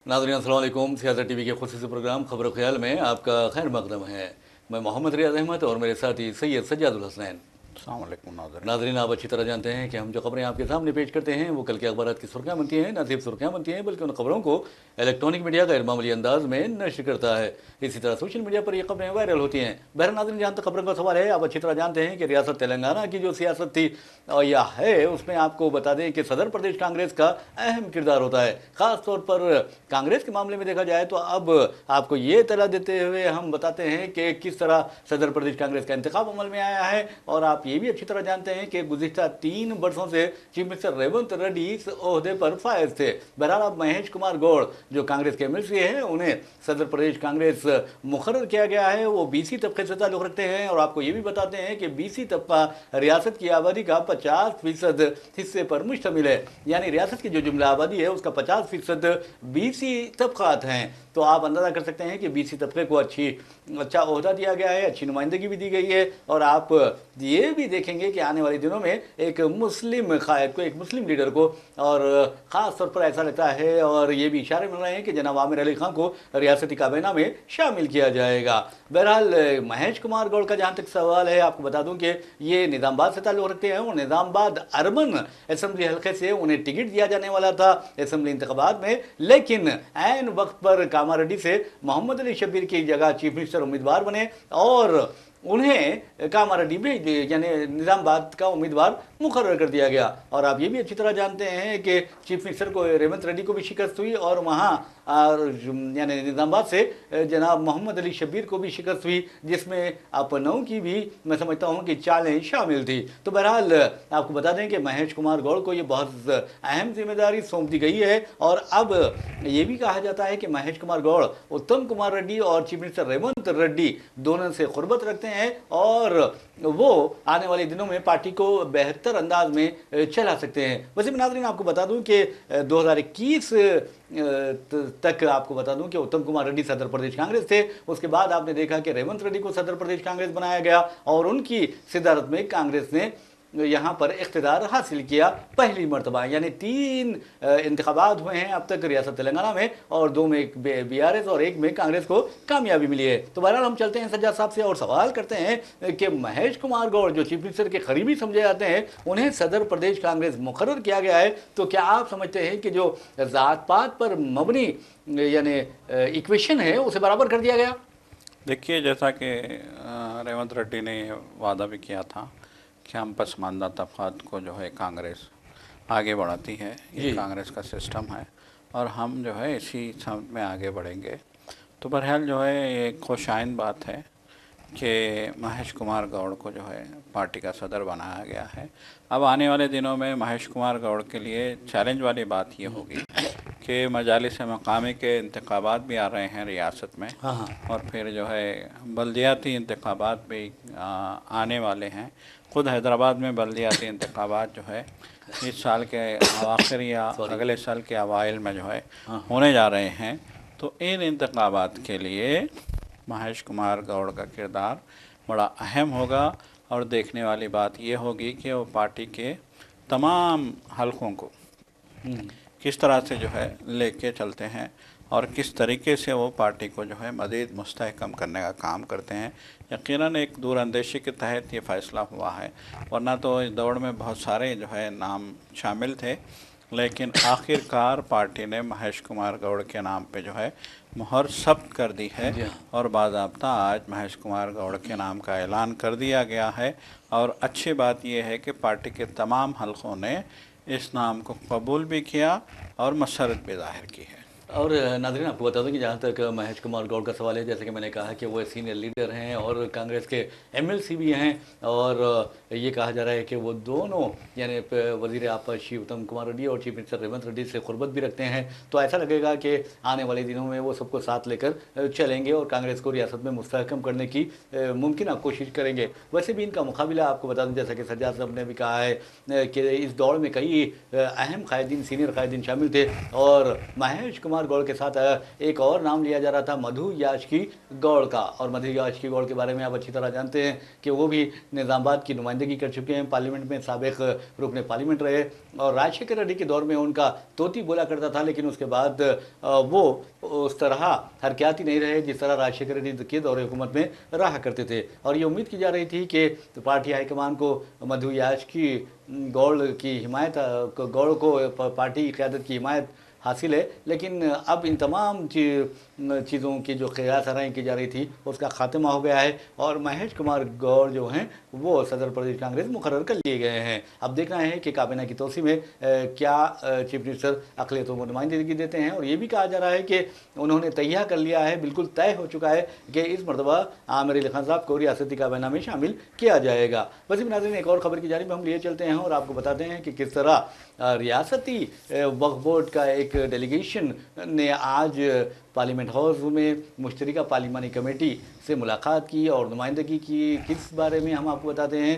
नाज़रीन अस्सलाम वालेकुम। सियासत टीवी के खुसूसी प्रोग्राम खबर ख्याल में आपका खैर मकदम है। मैं मोहम्मद रियाज अहमद और मेरे साथी सैयद सज्जादुल हसनैन। अस्सलाम वालेकुम नाज़रीन, आप अच्छी तरह जानते हैं कि हम जो खबरें आपके सामने पेश करते हैं वो कल के अखबारात की सुर्खियाँ बनती हैं। न सिर्फ सुर्खियाँ बनती हैं बल्कि उन खबरों को इलेक्ट्रॉनिक मीडिया का मामूली अंदाज में नशर करता है। इसी तरह सोशल मीडिया पर ये खबरें वायरल होती हैं। बहरहाल नाज़रीन, जहाँ तक खबरों का सवाल है, आप अच्छी तरह जानते हैं कि रियासत तेलंगाना की जो सियासत थी या है, उसमें आपको बता दें कि सदर प्रदेश कांग्रेस का अहम किरदार होता है। ख़ास तौर पर कांग्रेस के मामले में देखा जाए तो अब आपको ये इत्तला देते हुए हम बताते हैं कि किस तरह सदर प्रदेश कांग्रेस का इंतखाब अमल में आया है। और आप ये भी अच्छी तरह जानते हैं कि गुज़िश्ता 3 वर्षों से चीफ मिनिस्टर रेवंत रेड्डी इस ओहदे पर फायज थे। बहरहाल अब महेश कुमार गौड़ जो कांग्रेस के एमएलसी हैं, उन्हें सदर प्रदेश कांग्रेस मुकर्रर किया गया है। वो बीसी तबके से ताल्लुक़ रखते हैं और आपको ये भी बताते हैं कि बीसी तबका रियासत की आबादी का 50% हिस्से पर मुश्तमिल है। यानी रियासत की जो जुमला आबादी है उसका 50% बीसी तबकात हैं। तो आप अंदाज़ा कर सकते हैं कि बीसी तबके को अच्छा ओहदा दिया गया है, अच्छी नुमाइंदगी भी दी गई है। और आप ये भी देखेंगे कि आने वाले दिनों में एक मुस्लिम कायद को, एक मुस्लिम लीडर को, और ख़ास तौर पर ऐसा लगता है और ये भी इशारे मिल रहे हैं कि जनाब आमिर अली खान को रियासती काबीना में शामिल किया जाएगा। बहरहाल महेश कुमार गौड़ का जहाँ तक सवाल है, आपको बता दूं कि ये निज़ामबाद से ताल्लुक़ रखते हैं और निज़ामबाद अर्बन असम्बली हल्के से उन्हें टिकट दिया जाने वाला था असम्बली इंतखाबात में, लेकिन ऐन वक्त पर कामारेड्डी से मोहम्मद अली शब्बीर की जगह चीफ मिनिस्टर उम्मीदवार बने और उन्हें कामारेड्डी भेज दिए, यानी निज़ामबाद का उम्मीदवार मुकर्रर कर दिया गया। और आप ये भी अच्छी तरह जानते हैं कि चीफ मिनिस्टर को रेवंत रेड्डी को भी शिकस्त हुई और वहाँ यानी निज़ामबाद से जनाब मोहम्मद अली शब्बीर को भी शिकस्त हुई, जिसमें अपनों की भी मैं समझता हूँ कि चालें शामिल थी। तो बहरहाल आपको बता दें कि महेश कुमार गौड़ को ये बहुत अहम जिम्मेदारी सौंप दी गई है। और अब ये भी कहा जाता है कि महेश कुमार गौड़ उत्तम कुमार रेड्डी और चीफ मिनिस्टर रेवंत रेड्डी दोनों से कुर्बत रखते हैं और वो आने वाले दिनों में पार्टी को बेहतर अंदाज में चला सकते हैं। वैसे भी नाज़रीन, आपको बता दूं कि 2021 तक आपको बता दूं कि उत्तम कुमार रेड्डी सदर प्रदेश कांग्रेस थे। उसके बाद आपने देखा कि रेवंत रेड्डी को सदर प्रदेश कांग्रेस बनाया गया और उनकी सदारत में कांग्रेस ने यहाँ पर इख्तिदार हासिल किया पहली मरतबा। यानी 3 इंतखाबात हुए हैं अब तक रियासत तेलंगाना में और 2 में बीआरएस और 1 में कांग्रेस को कामयाबी मिली है। तो बहरहाल हम चलते हैं सज्जाद साहब से और सवाल करते हैं कि महेश कुमार गौड़ जो चीफ मिनिस्टर के करीबी समझे जाते हैं, उन्हें सदर प्रदेश कांग्रेस मुकर्रर किया गया है। तो क्या आप समझते हैं कि जो ज़ात पात पर मबनी यानी इक्वेशन है उसे बराबर कर दिया गया? देखिए, जैसा कि रेवंत रेड्डी ने वादा भी किया था कि हम पसमानदा तबक़ात को जो है कांग्रेस आगे बढ़ाती है, ये कांग्रेस का सिस्टम है और हम जो है इसी समत में आगे बढ़ेंगे। तो बहरहाल जो है ये खुशाइन बात है कि महेश कुमार गौड़ को जो है पार्टी का सदर बनाया गया है। अब आने वाले दिनों में महेश कुमार गौड़ के लिए चैलेंज वाली बात ये होगी कि मजालिस मकामी के इंतखाबात भी आ रहे हैं रियासत में। और फिर जो है बल्दियाती इंतखाबात भी आने वाले हैं। ख़ुद हैदराबाद में बल्दियाती इंतखाबात जो है इस साल के आखिर या अगले साल के अवाइल में जो है होने जा रहे हैं। तो इन इंतखाबात के लिए महेश कुमार गौड़ का किरदार बड़ा अहम होगा और देखने वाली बात ये होगी कि वो पार्टी के तमाम हलकों को किस तरह से जो है लेके चलते हैं और किस तरीके से वो पार्टी को जो है मज़ीद मुस्तहकम करने का काम करते हैं। यकीनन एक दूरअंदेशी के तहत ये फ़ैसला हुआ है, वरना तो इस दौड़ में बहुत सारे जो है नाम शामिल थे, लेकिन आखिरकार पार्टी ने महेश कुमार गौड़ के नाम पे जो है मुहर सब्त कर दी है और बाज़ाब्ता आज महेश कुमार गौड़ के नाम का ऐलान कर दिया गया है। और अच्छी बात यह है कि पार्टी के तमाम हलकों ने इस नाम को कबूल भी किया और मसरत भी ज़ाहिर की है। और नाज़रीन, आपको बता दूं कि जहाँ तक महेश कुमार गौड़ का सवाल है, जैसे कि मैंने कहा कि वो सीनियर लीडर हैं और कांग्रेस के एमएलसी भी हैं और ये कहा जा रहा है कि वो दोनों यानी वज़ीर आपस उत्तम कुमार रेड्डी और चीफ मिनिस्टर रेवंत रेड्डी से कुर्बत भी रखते हैं। तो ऐसा लगेगा कि आने वाले दिनों में वो सबको साथ लेकर चलेंगे और कांग्रेस को रियासत में मुस्तहकम करने की मुमकिन कोशिश करेंगे। वैसे भी इनका मुकाबला आपको बता दूँ, जैसा कि सज्जाद साहब ने भी कहा है कि इस दौड़ में कई अहम कायदीन, सीनियर कायदीन शामिल थे और महेश कुमार कुमार गौड़ के साथ एक और नाम लिया जा रहा था, मधु याचकी गौड़ का। और मधु याचकी गौड़ के बारे में आप अच्छी तरह जानते हैं कि वो भी निज़ामाबाद की नुमाइंदगी कर चुके हैं, पार्लियामेंट में साबिक रुकने पार्लियामेंट रहे और राजशेखर रेड्डी के दौर में उनका तोती बोला करता था, लेकिन उसके बाद वो उस तरह हरकयाती नहीं रहे जिस तरह राजशेखर रेड्डी के दौरे हुकूमत में रहा करते थे। और ये उम्मीद की जा रही थी कि पार्टी हाईकमान को मधु याचकी गौड़ की हिमायत, गौड़ को पार्टी की क़यादत की हिमायत हासिल है, लेकिन अब इन तमाम चीज़ों की जो क़यास आराई की जा रही थी उसका खात्मा हो गया है और महेश कुमार गौड़ जो हैं वो सदर प्रदेश कांग्रेस मुकर्रर कर लिए गए हैं। अब देखना है कि काबीना की तोसी में क्या चीफ मिनिस्टर अक़लियतों को नुमाइंदगी देते हैं। और ये भी कहा जा रहा है कि उन्होंने तैयार कर लिया है, बिल्कुल तय हो चुका है कि इस मरतबा आमिर अली खान साहब को रियासती काबीना में शामिल किया जाएगा। वसीम नाज़रीन, एक और ख़बर की जानिब हम लिए चलते हैं और आपको बताते हैं कि किस तरह रियासती वक्फ बोर्ड का एक डेलीगेशन ने आज पार्लियामेंट हाउस में मुश्तरका पार्लिमानी कमेटी से मुलाकात की और नुमाइंदगी की। किस बारे में हम आपको बताते हैं,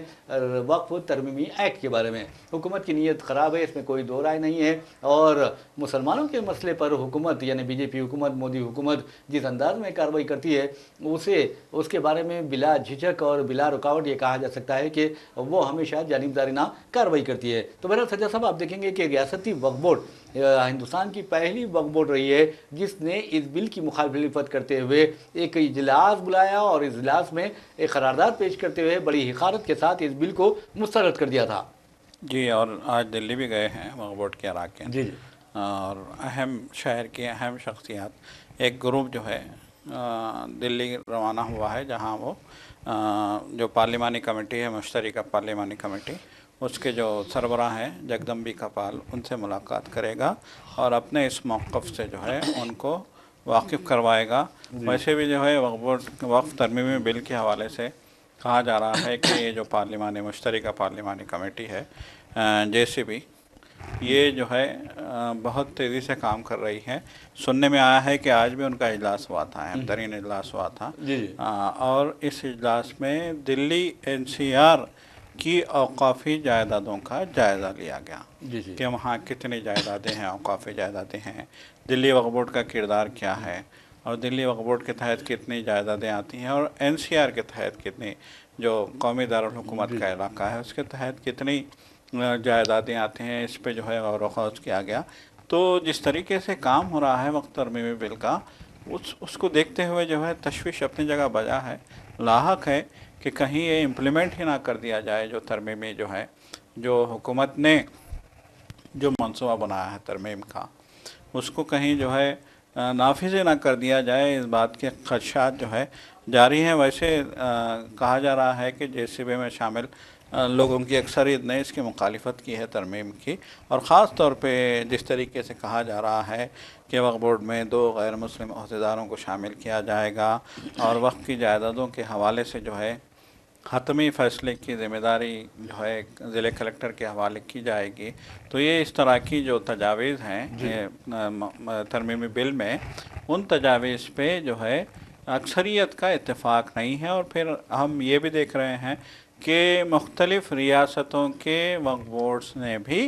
वक्फ तरमीमी एक्ट के बारे में। हुकूमत की नीयत ख़राब है, इसमें कोई दो राय नहीं है और मुसलमानों के मसले पर हुकूमत यानी बीजेपी हुकूमत, मोदी हुकूमत जिस अंदाज में कार्रवाई करती है उसके बारे में बिला झिझक और बिला रुकावट ये कहा जा सकता है कि वो हमेशा जानिबदाराना कार्रवाई करती है। तो बहरहाल सज्जा साहब, आप देखेंगे कि रियासती वक्फ बोर्ड हिंदुस्तान की पहली वक्फ बोर्ड रही है जिसने इस बिल की मुखालिफत करते हुए एक इजलास बुलाया और इस इजलास में एक करारदाद पेश करते हुए बड़ी हिकारत के साथ इस बिल को मुस्तरद कर दिया था। जी, और आज दिल्ली भी गए हैं वक्फ बोर्ड के अरकान जी और अहम शहर की अहम शख्सियात, एक ग्रुप जो है दिल्ली रवाना हुआ है जहां वो जो पार्लिमानी कमेटी है, मुश्तरका पार्लिमानी कमेटी, उसके जो सरबराह हैं जगदम्बिका पाल, उनसे मुलाकात करेगा और अपने इस मौक़िफ़ से जो है उनको वाकिफ़ करवाएगा। वैसे भी जो है वक्फ तरमीमी बिल के हवाले से कहा जा रहा है कि ये जो मुश्तरका पार्लिमानी कमेटी है JCB, ये जो है बहुत तेज़ी से काम कर रही है। सुनने में आया है कि आज भी उनका इजलास हुआ था, अहम तरीन इजलास हुआ था और इस इजलास में दिल्ली NCR की औक़ाफ़ी जायदादों का जायज़ा लिया गया कि वहाँ कितनी जायदादें हैं, औक़ाफ़ी जायदादें हैं, दिल्ली वक्फ बोर्ड का किरदार क्या है और दिल्ली वक्फ बोर्ड के तहत कितनी जायदादें आती हैं और NCR के तहत कितनी, जो कौमी दारुल हुकूमत का इलाका है उसके तहत कितनी जायदादें आती हैं, इस पे जो है गौर व ख़ौज़ किया गया। तो जिस तरीके से काम हो रहा है वक्फ तरमीमी बिल का, उसको देखते हुए जो है तशवीश अपनी जगह बजा है, लाहक है कि कहीं ये इम्प्लीमेंट ही ना कर दिया जाए जो तरमीमी जो है, जो हुकूमत ने जो मंसूबा बनाया है तरमीम का, उसको कहीं जो है नाफिज़ ना कर दिया जाए, इस बात के ख़दशात जो है जारी हैं। वैसे कहा जा रहा है कि JCB में शामिल लोगों की अक्सरियत ने इसकी मुखालिफत की है तरमीम की, और ख़ास तौर पे जिस तरीके से कहा जा रहा है कि वक्फ बोर्ड में 2 गैर मुस्लिम अहदेदारों को शामिल किया जाएगा और वक्फ की जायदादों के हवाले से जो है हतमी फ़ैसले की ज़िम्मेदारी जो है ज़िले कलेक्टर के हवाले की जाएगी। तो ये इस तरह की जो तजावीज़ हैं तरमीमी बिल में, उन तजावीज़ पे जो है अक्सरियत का इत्तेफाक नहीं है। और फिर हम ये भी देख रहे हैं कि मुख्तलिफ़ रियासतों के वक्फ बोर्ड्स ने भी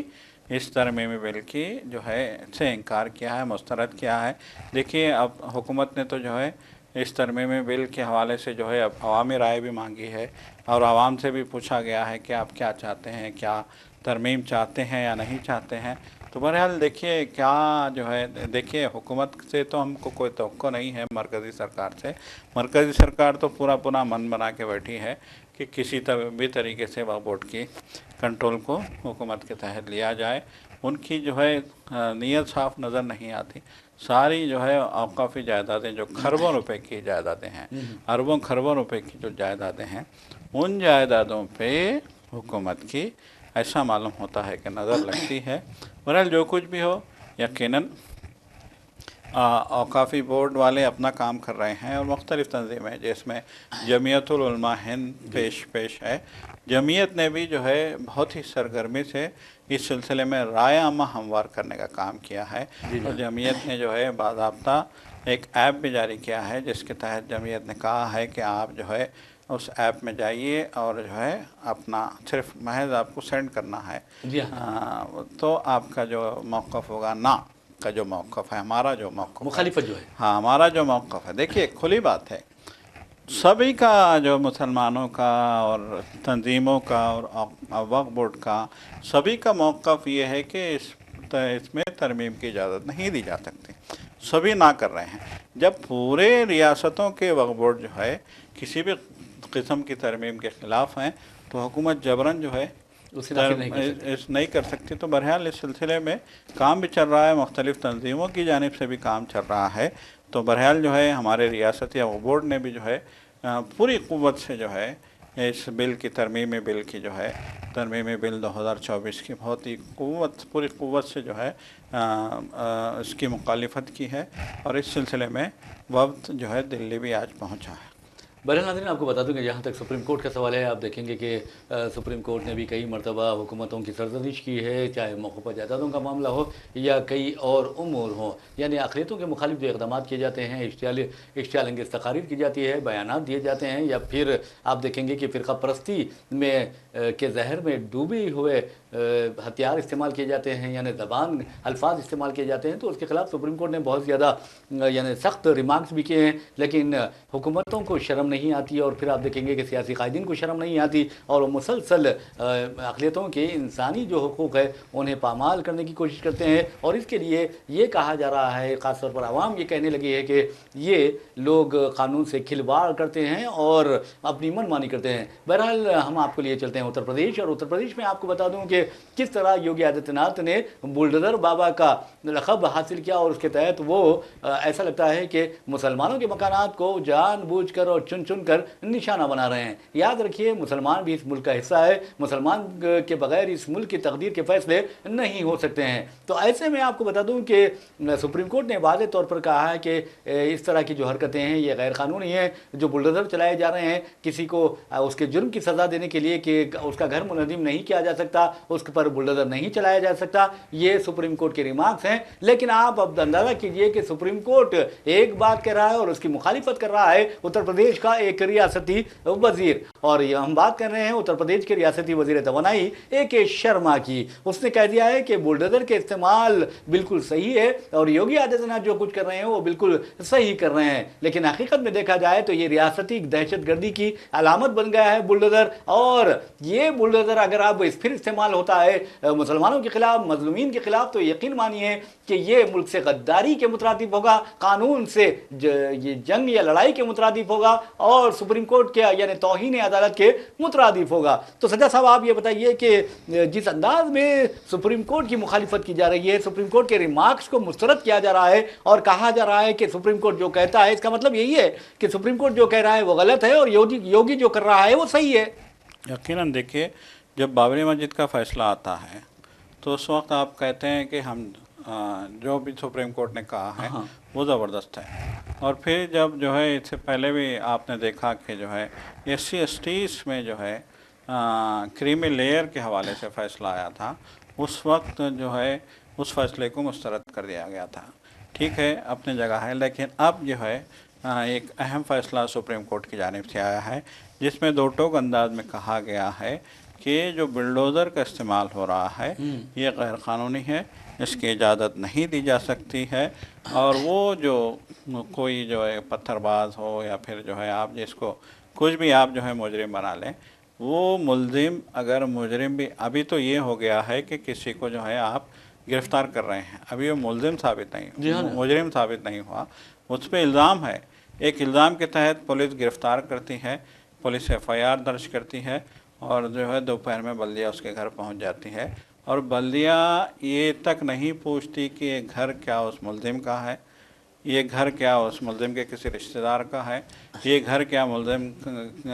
इस तरमीमी बिल की जो है से इनकार किया है, मुस्तरद किया है। देखिए, अब हुकूमत ने तो जो है इस तरमीमी बिल के हवाले से जो है अब अवामी राय भी मांगी है और आवाम से भी पूछा गया है कि आप क्या चाहते हैं, क्या तरमीम चाहते हैं या नहीं चाहते हैं। तो बहरहाल देखिए क्या जो है, देखिए हुकूमत से तो हमको कोई तवक्को नहीं है, मरकज़ी सरकार से। मरकज़ी सरकार तो पूरा मन बना के बैठी है कि किसी भी तरीके से वक्फ बोर्ड की कंट्रोल को हुकूमत के तहत लिया जाए। उनकी जो है नीयत साफ नज़र नहीं आती। सारी जो है औक़ाफ़ी जायदादें, जो खरबों रुपए की जायदादें हैं, अरबों खरबों रुपए की जो जायदादें हैं, उन जायदादों पे हुकूमत की ऐसा मालूम होता है कि नज़र लगती है। बहरहाल जो कुछ भी हो, यकीनन औक़ाफ़ी बोर्ड वाले अपना काम कर रहे हैं और मुख्तलिफ़ तंजीमें जिसमें जमीयतुल उलमा हिंद पेश है। जमीयत ने भी जो है बहुत ही सरगर्मी से इस सिलसिले में राय आमा हमवार करने का काम किया है और जमीयत ने जो है बाज़ाब्ता एक ऐप भी जारी किया है जिसके तहत जमीयत ने कहा है कि आप जो है उस ऐप में जाइए और जो है अपना सिर्फ महज आपको सेंड करना है, तो आपका जो मौक़िफ़ होगा ना का जो मौक़िफ़ है, हमारा जो मौक़िफ़ मुखालिफत जो है, हाँ हमारा जो मौक़िफ़ है, देखिए खुली बात है, सभी का जो मुसलमानों का और तंजीमों का और वक्फ बोर्ड का सभी का मौक़िफ़ ये है कि इसमें तरमीम की इजाज़त नहीं दी जा सकती। सभी ना कर रहे हैं। जब पूरे रियासतों के वक्फ बोर्ड जो है किसी भी किस्म की तरमीम के ख़िलाफ़ हैं तो हुकूमत जबरन जो है नहीं कर सकती। तो बहरहाल इस सिलसिले में काम भी चल रहा है, मुख्तलिफ़ तंजीमों की जानिब से भी काम चल रहा है। तो बहरहाल जो है हमारे रियासती वक्फ बोर्ड ने भी जो है पूरी क़ुव्वत से जो है इस बिल की तरमीमी बिल की जो है तरमीमी बिल 2024 की बहुत ही पूरी क़ुव्वत से जो है इसकी मुखालिफत की है और इस सिलसिले में वफ़द जो है दिल्ली भी आज पहुंचा है। बहरहाल नाज़रीन, आपको बता दूं कि जहाँ तक सुप्रीम कोर्ट का सवाल है, आप देखेंगे कि सुप्रीम कोर्ट ने भी कई मरतबा हुकूमतों की सरजनिश की है, चाहे मौक़ूफ़ा जायदादों का मामला हो या कई और उमूर हों, यानी अक़लियतों के मुखालिफ जो इक़दाम किए जाते हैं, इश्तियाल अंगेज़ तक़ारीर की जाती है, बयानात दिए जाते हैं, या फिर आप देखेंगे कि फ़िरक़ा परस्ती में के जहर में डूबे हुए हथियार इस्तेमाल किए जाते हैं, यानी ज़बान अल्फाज इस्तेमाल किए जाते हैं, तो उसके ख़िलाफ़ सुप्रीम कोर्ट ने बहुत ज़्यादा यानी सख्त रिमार्क्स भी किए हैं। लेकिन हुकूमतों को शर्म नहीं आती और फिर आप देखेंगे कि सियासी कायदीन को शर्म नहीं आती और वो मुसलसल अक़लियतों के इंसानी जो हुकूक़ है उन्हें पामाल करने की कोशिश करते हैं। और इसके लिए ये कहा जा रहा है, ख़ास तौर पर आवाम ये कहने लगी है कि ये लोग कानून से खिलवाड़ करते हैं और अपनी मनमानी करते हैं। बहरहाल हम आपको लिए चलते हैं उत्तर प्रदेश, और उत्तर प्रदेश में आपको बता दूं कि किस तरह योगी आदित्यनाथ ने बुलडोज़र बाबा का लक़ब हासिल किया और उसके तहत वो ऐसा लगता है कि मुसलमानों के मकानात को जानबूझकर और चुन चुन कर निशाना बना रहे हैं। याद रखिए, मुसलमान भी इस मुल्क का हिस्सा है, मुसलमान के बगैर इस मुल्क की तकदीर के फैसले नहीं हो सकते हैं। तो ऐसे में आपको बता दूं कि सुप्रीम कोर्ट ने वाज़ेह तौर पर कहा है कि इस तरह की जो हरकतें हैं ये गैर कानूनी हैं। जो बुलडोज़र चलाए जा रहे हैं, किसी को उसके जुर्म की सज़ा देने के लिए कि उसका घर मुनहदिम नहीं किया जा सकता, उसके पर बुलडोज़र नहीं चलाया जा सकता, ये सुप्रीम कोर्ट के रिमार्क्स हैं। लेकिन आप अब अंदाज़ा कीजिए कि सुप्रीम कोर्ट एक बात कह रहा है और उसकी मुखालिफत कर रहा है उत्तर प्रदेश का एक रियासती वजीर। और ये हम बात कर रहे हैं उत्तर प्रदेश के रियासती वजीर तवानाई AK शर्मा की। उसने कह दिया है कि बुलडोज़र के इस्तेमाल बिल्कुल सही है और योगी आदित्यनाथ जो कुछ कर रहे हैं वो बिल्कुल सही कर रहे हैं। लेकिन हकीकत में देखा जाए तो ये रियासती दहशतगर्दी की अलामत बन गया है बुलडोज़र। और ये बुलडोज़र अगर अब फिर इस्तेमाल होता है मुसलमानों के खिलाफ, मजलूमीन के खिलाफ, तो यकीन मानिए कि ये मुल्क से गद्दारी के मुतरादिफ होगा, कानून से ये जंग या लड़ाई के मुतरादिफ होगा और सुप्रीम कोर्ट के यानी तौहीन अदालत के मुतरादिफ होगा। तो सज्जा साहब, आप ये बताइए कि जिस अंदाज में सुप्रीम कोर्ट की मुखालिफत की जा रही है, सुप्रीम कोर्ट के रिमार्क्स को मुस्तरद किया जा रहा है और कहा जा रहा है कि सुप्रीम कोर्ट जो कहता है इसका मतलब यही है कि सुप्रीम कोर्ट जो कह रहा है वो गलत है और योगी जो कर रहा है वो सही है। यकीनन देखिए, जब बाबरी मस्जिद का फ़ैसला आता है तो उस वक्त आप कहते हैं कि हम जो भी सुप्रीम कोर्ट ने कहा है वो ज़बरदस्त है। और फिर जब जो है इससे पहले भी आपने देखा कि जो है SC/STs में जो है क्रीमी लेयर के हवाले से फ़ैसला आया था, उस वक्त जो है उस फैसले को मुस्तरद कर दिया गया था। ठीक है, अपनी जगह है, लेकिन अब जो है एक अहम फ़ैसला सुप्रीम कोर्ट की जानिब से आया है जिसमें दो टोक अंदाज में कहा गया है कि जो बुलडोज़र का इस्तेमाल हो रहा है ये गैर क़ानूनी है, इसकी इजाज़त नहीं दी जा सकती है। और वो जो कोई जो है पत्थरबाज हो या फिर जो है आप जिसको कुछ भी आप जो है मुजरिम बना लें, वो मुलजिम अगर मुजरिम भी, अभी तो ये हो गया है कि किसी को जो है आप गिरफ़्तार कर रहे हैं, अभी वो मुलजिम साबित नहीं, मुजरिम साबित नहीं हुआ, उस पर इल्ज़ाम है। एक इल्ज़ाम के तहत पुलिस गिरफ़्तार करती है, पुलिस FIR दर्ज करती है और जो है दोपहर में बल्दिया उसके घर पहुंच जाती है और बल्दिया ये तक नहीं पूछती कि ये घर क्या उस मुलजिम का है, ये घर क्या उस मुलजिम के किसी रिश्तेदार का है, ये घर क्या मुलजिम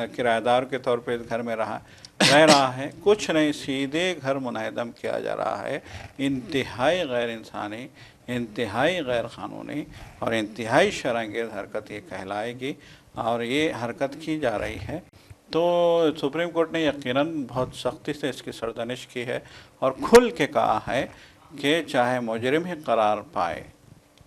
किराएदार के तौर पे इस घर में रह रहा है, कुछ नहीं, सीधे घर मुनहदम किया जा रहा है। इंतहाई गैर इंसानी, इंतहाई गैर क़ानूनी और इंतहाई शरअंगेज़ हरकत ये कहलाएगी और ये हरकत की जा रही है। तो सुप्रीम कोर्ट ने यकीनन बहुत सख्ती से इसकी सरजनिश की है और खुल के कहा है कि चाहे मुजरिम ही करार पाए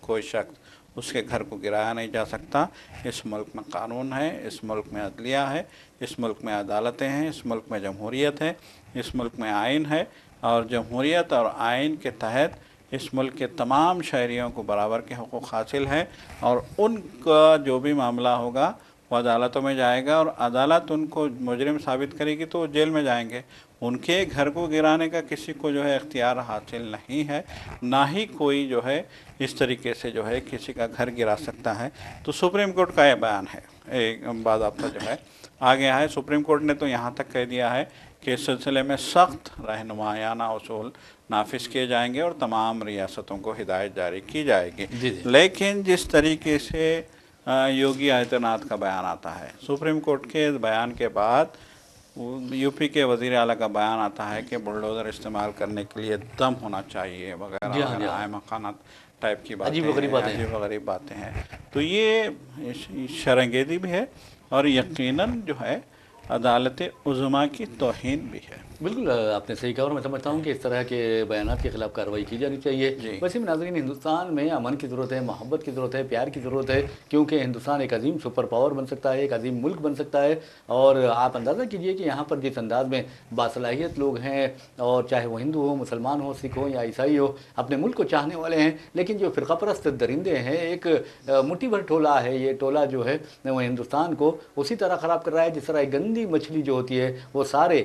कोई शख्स, उसके घर को गिराया नहीं जा सकता। इस मुल्क में कानून है, इस मुल्क में अदलिया है, इस मुल्क में अदालतें हैं, इस मुल्क में जमहूरियत है, इस मुल्क में आइन है और जमहूरियत और आइन के तहत اس ملک کے تمام شہریوں کو برابر کے حقوق حاصل ہے، اور ان کا جو بھی معاملہ ہوگا وہ عدالتوں میں جائے گا، اور عدالت ان کو مجرم ثابت کرے گی تو وہ جیل میں جائیں گے۔ ان کے گھر کو گرانے کا کسی کو جو ہے اختیار حاصل نہیں ہے، نہ ہی کوئی جو ہے اس طریقے سے جو ہے کسی کا گھر گرا سکتا ہے۔ تو سپریم کورٹ کا یہ بیان ہے، ایک باضابطہ جو ہے آ گیا ہے۔ سپریم کورٹ نے تو یہاں تک کہہ دیا ہے کہ اس سلسلے میں سخت رہنمایانہ اصول نافذ کیے جائیں گے اور تمام ریاستوں کو ہدایت جاری کی جائے گی۔ لیکن جس طریقے سے یوگی آدتیہ ناتھ کا بیان آتا ہے، سپریم کورٹ کے بیان کے بعد یو پی کے وزیر اعلیٰ کا بیان آتا ہے کہ بلڈوزر استعمال کرنے کے لیے دم ہونا چاہیے وغیرہ وغیرہ، احمقانہ ٹائپ کی باتیں، عجیب و غریب باتیں ہیں۔ تو یہ شرمندگی بھی ہے اور یقیناً جو ہے عدالت عظمیٰ کی توہین بھی ہے۔ بالکل آپ نے صحیح کہا، اور میں سمجھتا ہوں کہ اس طرح کے بیانات کے خلاف کارروائی کی جانی چاہیے۔ ویسے بھی ناظرین، ہندوستان میں امن کی ضرورت ہے، محبت کی ضرورت ہے، پیار کی ضرورت ہے، کیونکہ ہندوستان ایک عظیم سپر پاور بن سکتا ہے، ایک عظیم ملک بن سکتا ہے۔ اور آپ اندازہ کیجئے کہ یہاں پر جس انداز میں باصلاحیت لوگ ہیں، اور چاہے وہ ہندو ہو، مسلمان ہو، سکھ ہو یا عیسائی ہو، اپنے ملک کو چاہنے والے ہیں، لیکن جو فرقہ پرست درندے ہیں، ایک مٹھی بھر ٹولہ ہے، یہ ٹولہ جو ہے وہ ہندوستان کو اسی طرح خراب کر رہا ہے جس طرح ایک گندی مچھلی جو ہوتی ہے وہ سارے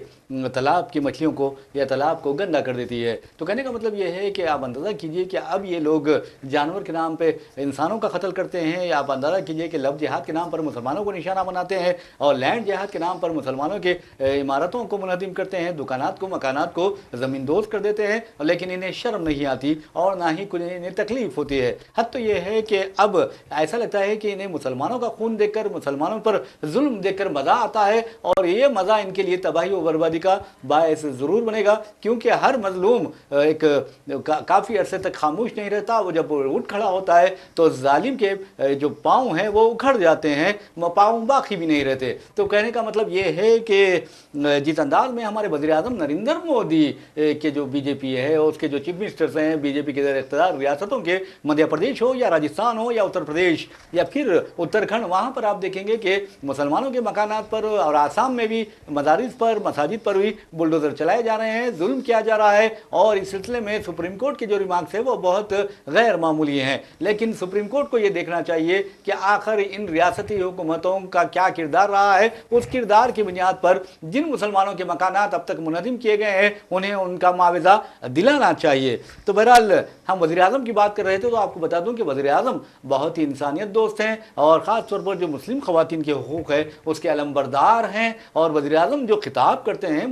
تالاب کی مچھلیوں کو یا تالاب کو گندا کر دیتی ہے۔ تو کہنے کا مطلب یہ ہے کہ آپ اندازہ کیجئے کہ اب یہ لوگ جانور کے نام پہ انسانوں کا قتل کرتے ہیں، یا آپ اندازہ کیجئے کہ لو جہاد کے نام پر مسلمانوں کو نشانہ بناتے ہیں، اور لینڈ جہاد کے نام پر مسلمانوں کے عمارتوں کو منہدم کرتے ہیں، دکانات کو، مکانات کو زمین دوز کر دیتے ہیں، لیکن انہیں شرم نہیں آتی اور نہ ہی انہیں تکلیف ہوتی ہے۔ حد تو یہ ہے کہ اب ایسا لگتا ہے کہ انہیں مسلمانوں کا خون دیکھ کر، مسلمانوں پر ظلم دیکھ کر مزہ آتا ہے، اور یہ مزہ ان کے لیے تباہی و بربادی کا باعث ضرور بنے گا، کیونکہ ہر مظلوم ایک کافی عرصے تک خاموش نہیں رہتا۔ وہ جب اٹھ کھڑا ہوتا ہے تو ظالم کے جو پاؤں ہیں وہ اکھڑ جاتے ہیں، پاؤں باقی بھی نہیں رہتے۔ تو کہنے کا مطلب یہ ہے کہ جس انداز میں ہمارے وزیر اعظم نریندر مودی کے جو بی جے پی ہے، اس کے جو چیف منسٹرز ہیں بی جے پی کے زیر اقتدار ریاستوں کے، مدھیہ پردیش ہو یا راجستھان ہو یا اتر پردیش یا پھر اتراکھنڈ، وہاں پر آپ دیکھیں گے کہ مسلمانوں کے مکانات پر، اور آسام میں بھی مدارس پر، مساجد پر بھی بلڈوزر چلائے جا رہے ہیں، ظلم کیا جا رہا ہے۔ اور اس سلسلے میں سپریم کورٹ کے جو ریمارکس ہیں وہ بہت غیر معمولی ہیں، لیکن سپریم کورٹ کو یہ دیکھنا چاہیے کہ آخر ان ریاستی حکومتوں کا کیا کردار رہا ہے۔ اس کردار کی بنیاد پر جن مسلمانوں کے مکانات اب تک منہدم کیے گئے ہیں انہیں ان کا معاوضہ دلانا چاہیے۔ تو بہرحال ہم وزیر اعظم کی بات کر رہے تھے، تو آپ کو بتا دوں کہ وزیر اعظم بہت ہی انسانیت دوست ہیں، اور خاص طور پر جو مسلم خواتین کے حقوق ہے اس کے علمبردار ہیں۔ اور وزیر اعظم جو خطاب کرتے ہیں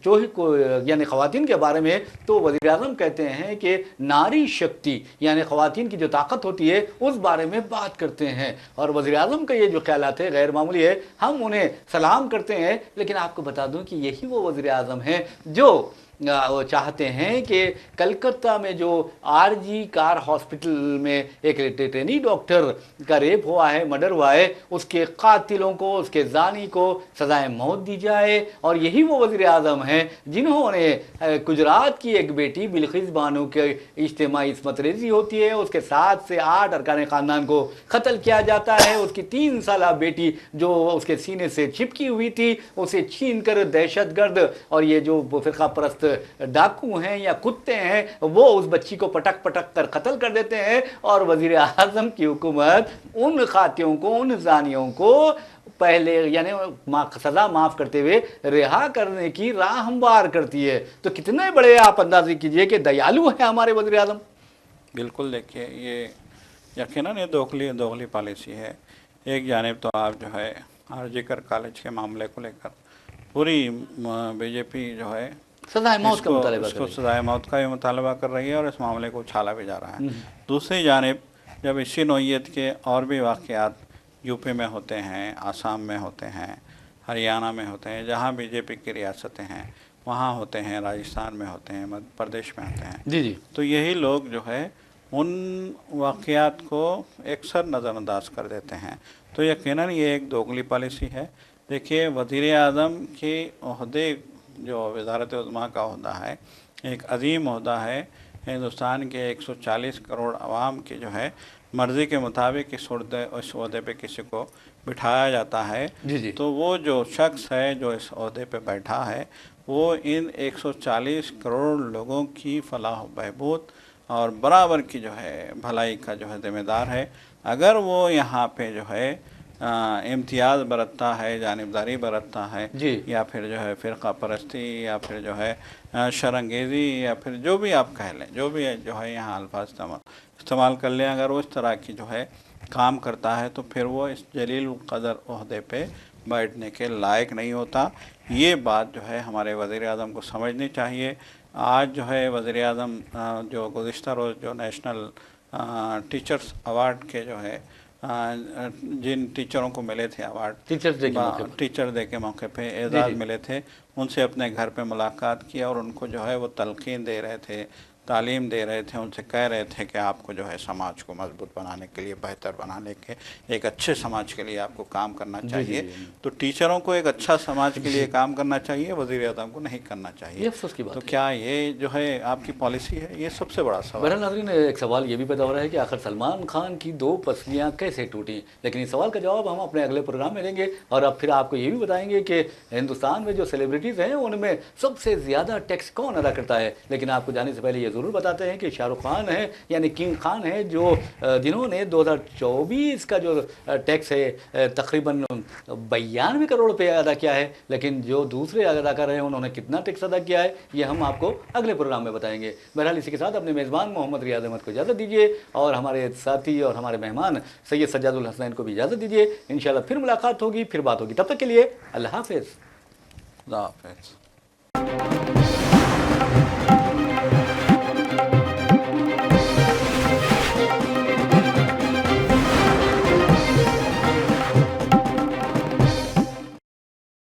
چوہی کو یعنی خواتین کے بارے میں، تو وزیر اعظم کہتے ہیں کہ ناری شکتی یعنی خواتین کی جو طاقت ہوتی ہے اس بارے میں بات کرتے ہیں۔ اور وزیر اعظم کا یہ جو خیالات ہے غیر معمولی ہے، ہم انہیں سلام کرتے ہیں۔ لیکن آپ کو بتا دوں کہ یہی وہ وزیر اعظم ہیں جو چاہتے ہیں کہ کلکتہ میں جو آر جی کار ہاسپٹل میں ایک ٹرینی ڈاکٹر کا ریپ ہوا ہے، مرڈر ہوا ہے، اس کے قاتلوں کو، اس کے زانی کو سزائے موت دی جائے۔ اور یہی وہ وزیر اعظم ہیں جنہوں نے گجرات کی ایک بیٹی بلقیس بانو کے اجتماعی عصمت ریزی ہوتی ہے، اس کے 7 سے 8 ارکان خاندان کو قتل کیا جاتا ہے، اس کی 3 سالہ بیٹی جو اس کے سینے سے چپکی ہوئی تھی اسے چھین کر دہشت گرد اور یہ جو فرقہ پرست ڈاکو ہیں یا کتے ہیں وہ اس بچی کو پٹک پٹک کر قتل کر دیتے ہیں۔ اور وزیر اعظم کی حکومت ان قاتلوں کو، ان زانیوں کو پہلے یعنی سزا معاف کرتے ہوئے رہا کرنے کی راہ ہموار کرتی ہے۔ تو کتنے بڑے آپ اندازے کیجئے کہ دیالو ہیں ہمارے وزیر اعظم۔ بالکل، دیکھیے یہ یقیناً یہ دوغلی پالیسی ہے۔ ایک جانب تو آپ جو ہے آر جی کر کالج کے معاملے کو لے کر پوری بی جے پی جو ہے سزائے موت کا مطالبہ اس کو سزائے موت کا بھی مطالبہ کر رہی ہے اور اس معاملے کو اچھالا بھی جا رہا ہے۔ دوسری جانب جب اسی نوعیت کے اور بھی واقعات یو پی میں ہوتے ہیں، آسام میں ہوتے ہیں، ہریانہ میں ہوتے ہیں، جہاں بی جے پی کی ریاستیں ہیں وہاں ہوتے ہیں، راجستھان میں ہوتے ہیں، مدھیہ پردیش میں ہوتے ہیں، تو یہی لوگ جو ہے ان واقعات کو اکثر نظر انداز کر دیتے ہیں۔ تو یقیناً یہ ایک دوغلی پالیسی ہے۔ دیکھیے وزیر اعظم کے عہدے جو وزارت عظمیٰ کا عہدہ ہے ایک عظیم عہدہ ہے۔ ہندوستان کے 140 کروڑ عوام کی جو ہے مرضی کے مطابق اس عہدے پہ کسی کو بٹھایا جاتا ہے، تو وہ جو شخص ہے جو اس عہدے پہ بیٹھا ہے وہ ان 140 کروڑ لوگوں کی فلاح و بہبود اور برابر کی جو ہے بھلائی کا جو ہے ذمہ دار ہے. اگر وہ یہاں پہ جو ہے امتیاز برتتا ہے، جانبداری برتتا ہے، جی یا پھر جو ہے فرقہ پرستی، یا پھر جو ہے شرنگیزی، یا پھر جو بھی آپ کہہ لیں، جو بھی جو ہے یہاں الفاظ استعمال کر لیں، اگر وہ اس طرح کی جو ہے کام کرتا ہے تو پھر وہ اس جلیل القدر عہدے پہ بیٹھنے کے لائق نہیں ہوتا. یہ بات جو ہے ہمارے وزیر اعظم کو سمجھنی چاہیے. آج جو ہے وزیر اعظم جو گزشتہ روز جو نیشنل ٹیچرز ایوارڈ کے جو ہے جن ٹیچروں کو ملے تھے ایوارڈ، ٹیچرز ڈے کے موقع پر، ٹیچر ڈے کے موقع پہ جی اعزاز جی ملے تھے، ان سے اپنے گھر پہ ملاقات کی اور ان کو جو ہے وہ تلقین دے رہے تھے، تعلیم دے رہے تھے. ان سے کہہ رہے تھے کہ آپ کو جو ہے سماج کو مضبوط بنانے کے لیے، بہتر بنانے کے، ایک اچھے سماج کے لیے آپ کو کام کرنا جی چاہیے. جی تو ٹیچروں کو ایک اچھا سماج کے لیے کام کرنا چاہیے، وزیر اعظم کو نہیں کرنا یہ چاہیے. افسوس کی تو بات ہے. کیا یہ جو ہے آپ کی پالیسی ہے؟ یہ سب سے بڑا سوال بہرحال ہے. ناظرین، ایک سوال یہ بھی پیدا ہو رہا ہے کہ آخر سلمان خان کی 2 پسلیاں کیسے ٹوٹیں، لیکن اس سوال کا جواب ہم اپنے اگلے پروگرام میں دیں گے. اور اب پھر آپ کو یہ بھی بتائیں گے کہ ہندوستان میں جو سیلیبریٹیز ہیں ان میں سب سے زیادہ ٹیکس کون ادا کرتا ہے. لیکن آپ کو جانے سے پہلے یہ ضرور بتاتے ہیں کہ شاہ رخ خان ہیں، یعنی کنگ خان ہیں، جو جنہوں نے 2024 کا جو ٹیکس ہے تقریباً 92 کروڑ روپے ادا کیا ہے. لیکن جو دوسرے اداکار ہیں انہوں نے کتنا ٹیکس ادا کیا ہے یہ ہم آپ کو اگلے پروگرام میں بتائیں گے. بہرحال اسی کے ساتھ اپنے میزبان محمد ریاض احمد کو اجازت دیجیے، اور ہمارے ساتھی اور ہمارے مہمان سید سجاد الحسنین کو بھی اجازت دیجیے. انشاءاللہ پھر ملاقات ہوگی، پھر بات ہوگی. تب تک کے لیے اللہ حافظ. خدا حافظ.